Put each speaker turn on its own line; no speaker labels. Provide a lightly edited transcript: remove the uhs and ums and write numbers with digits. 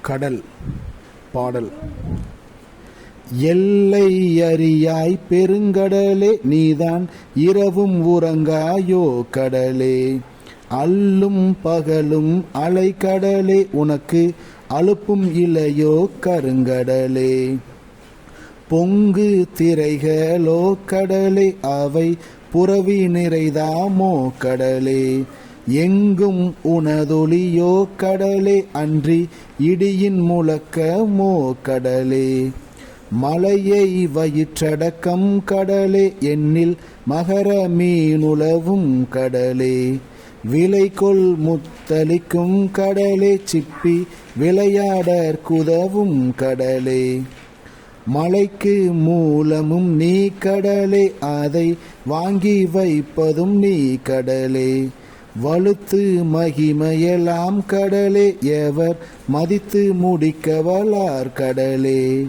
கடல் பாடல். எல்லை அறியாய் பெருங்கடலே நீதான் இரவும் உறங்காயோ கடலே. அல்லும் பகலும் அலைக்கடலே உனக்கு அலுப்பும் இலையோ கருங்கடலே. பொங்கு திரைகளோ கடலே அவை புரவி நிறைதாமோ கடலே. எங்கும் உனதொளியோ கடலே அன்றி இடியின் முழக்கமோ கடலே. மலையை வயிற்றடக்கம் கடலே எண்ணில் மகர மீனுலவும் கடலே. விலைகொள் முத்தளிக்கும் கடலே சிப்பி விளையாடற் குதவும் கடலே. மலைக்கு மூலமும் நீ கடலே அதை வாங்கி வைப்பதும் நீ கடலே. வலுத்து மகிமையெல்லாம் கடலே எவர் மதித்து முடிக்கவலார் கடலே.